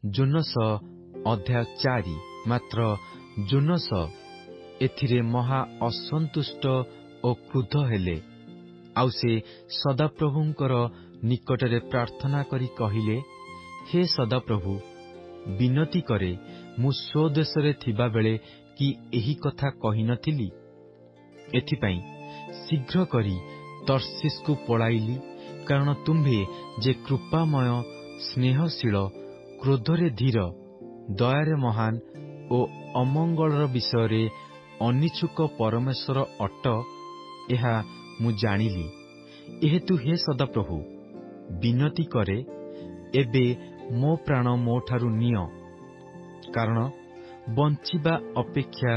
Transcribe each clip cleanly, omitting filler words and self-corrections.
Zones ଅଧ୍ୟାୟ 4। ମାତ୍ର zones ଏଥିରେ ମହା ଅସନ୍ତୁଷ୍ଟ ଓ କ୍ରୁଦ୍ଧ ହେଲେ। ଆଉ ସେ ସଦାପ୍ରଭୁଙ୍କର ନିକଟରେ ପ୍ରାର୍ଥନା କରି କହିଲେ, ହେ ସଦାପ୍ରଭୁ, ବିନତି କରେ, ମୁଁ ସ୍ୱଦେଶରେ ଥିବାବେଳେ କି ଏହି କଥା କହିନଥିଲି? ଏଥିପାଇଁ ଶୀଘ୍ର କରି ତର୍ଷିସକୁ ପଳାଇଲି, କାରଣ ତୁମ୍ଭେ ଯେ କୃପାମୟ, ସ୍ନେହଶୀଳ, କ୍ରୋଧରେ ଧୀର, ଦୟାରେ ମହାନ ଓ ଅମଙ୍ଗଳର ବିଷୟରେ ଅନିଚ୍ଛୁକ ପରମେଶ୍ୱର ଅଟ, ଏହା ମୁଁ ଜାଣିଲି। ଏହେତୁ ହେ ସଦାପ୍ରଭୁ, ବିନତି କରେ, ଏବେ ମୋ ପ୍ରାଣ ମୋଠାରୁ ନିଅ, କାରଣ ବଞ୍ଚିବା ଅପେକ୍ଷା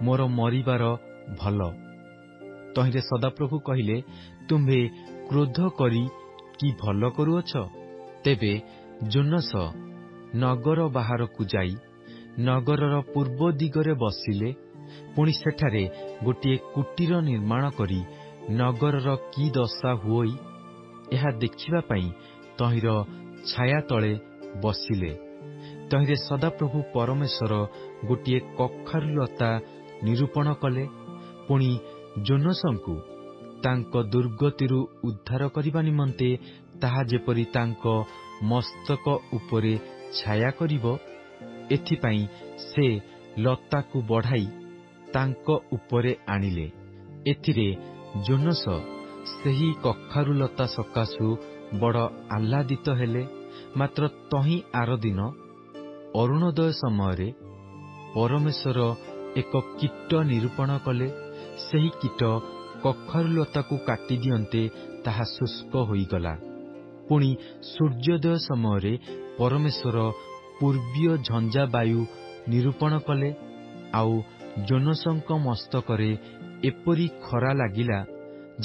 ମୋର ମରିବାର ଭଲ। ତହିଁରେ ସଦାପ୍ରଭୁ କହିଲେ, ତୁମ୍ଭେ କ୍ରୋଧ କରି କି ଭଲ କରୁଅଛ? ତେବେ ଜୋନସ ନଗର ବାହାରକୁ ଯାଇ ନଗରର ପୂର୍ବ ଦିଗରେ ବସିଲେ। ପୁଣି ସେଠାରେ ଗୋଟିଏ କୁଟୀର ନିର୍ମାଣ କରି ନଗରର କି ଦଶା ହୁଅଇ ଏହା ଦେଖିବା ପାଇଁ ତହିଁର ଛାୟା ତଳେ ବସିଲେ। ତହିଁରେ ସଦାପ୍ରଭୁ ପରମେଶ୍ୱର ଗୋଟିଏ କଖାରୁଲତା ନିରୂପଣ କଲେ। ପୁଣି ଜୋନସଙ୍କୁ ତାଙ୍କ ଦୁର୍ଗତିରୁ ଉଦ୍ଧାର କରିବା ନିମନ୍ତେ ତାହା ଯେପରି ତାଙ୍କ ମସ୍ତକ ଉପରେ ଛାୟା କରିବ, ଏଥିପାଇଁ ସେ ଲତାକୁ ବଢ଼ାଇ ତାଙ୍କ ଉପରେ ଆଣିଲେ। ଏଥିରେ ଜୋନସ ସେହି କଖାରୁଲତା ସକାଶୁ ବଡ଼ ଆହ୍ଲାଦିତ ହେଲେ। ମାତ୍ର ତହିଁ ଆରଦିନ ଅରୁଣୋଦୟ ସମୟରେ ପରମେଶ୍ୱର ଏକ କୀଟ ନିରୂପଣ କଲେ। ସେହି କୀଟ କଖାରୁଲତାକୁ କାଟିଦିଅନ୍ତେ ତାହା ଶୁଷ୍କ ହୋଇଗଲା। ପୁଣି ସୂର୍ଯ୍ୟୋଦୟ ସମୟରେ ପରମେଶ୍ୱର ପୂର୍ବୀୟ ଝଞ୍ଜା ବାୟୁ ନିରୂପଣ କଲେ। ଆଉ ଜୋନସଙ୍କ ମସ୍ତକରେ ଏପରି ଖରା ଲାଗିଲା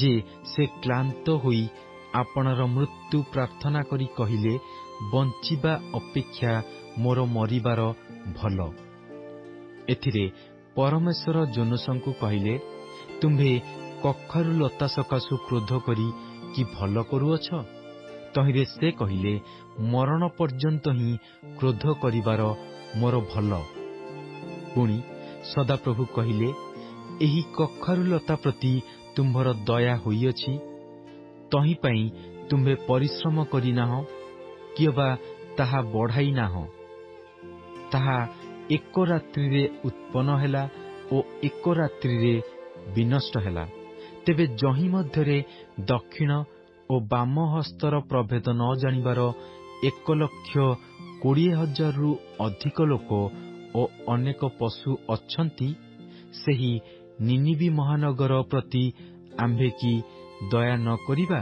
ଯେ ସେ କ୍ଳାନ୍ତ ହୋଇ ଆପଣାର ମୃତ୍ୟୁ ପ୍ରାର୍ଥନା କରି କହିଲେ, ବଞ୍ଚିବା ଅପେକ୍ଷା ମୋର ମରିବାର ଭଲ। ଏଥିରେ ପରମେଶ୍ୱର ଜୋନସଙ୍କୁ କହିଲେ, ତୁମ୍ଭେ କଖାରୁଲତା ସକାଶୁ କ୍ରୋଧ କରି କି ଭଲ କରୁଅଛ? ତହିଁରେ ସେ କହିଲେ, ମରଣ ପର୍ଯ୍ୟନ୍ତ ହିଁ କ୍ରୋଧ କରିବାର ମୋର ଭଲ। ପୁଣି ସଦାପ୍ରଭୁ କହିଲେ, ଏହି କଖାରୁଲତା ପ୍ରତି ତୁମ୍ଭର ଦୟା ହୋଇଅଛି, ତହିଁପାଇଁ ତୁମ୍ଭେ ପରିଶ୍ରମ କରିନାହଁ, କିଅବା ତାହା ବଢ଼ାଇ ନାହଁ। ତାହା ଏକ ରାତ୍ରିରେ ଉତ୍ପନ୍ନ ହେଲା ଓ ଏକ ରାତ୍ରିରେ ବିନଷ୍ଟ ହେଲା। ତେବେ ଯହିଁ ମଧ୍ୟରେ ଦକ୍ଷିଣ ଓ ବାମ ହସ୍ତର ପ୍ରଭେଦ ନ ଜାଣିବାର 1,20,000ରୁ ଅଧିକ ଲୋକ ଓ ଅନେକ ପଶୁ ଅଛନ୍ତି, ସେହି ନିନିବି ମହାନଗର ପ୍ରତି ଆମ୍ଭେ କି ଦୟା ନ କରିବା?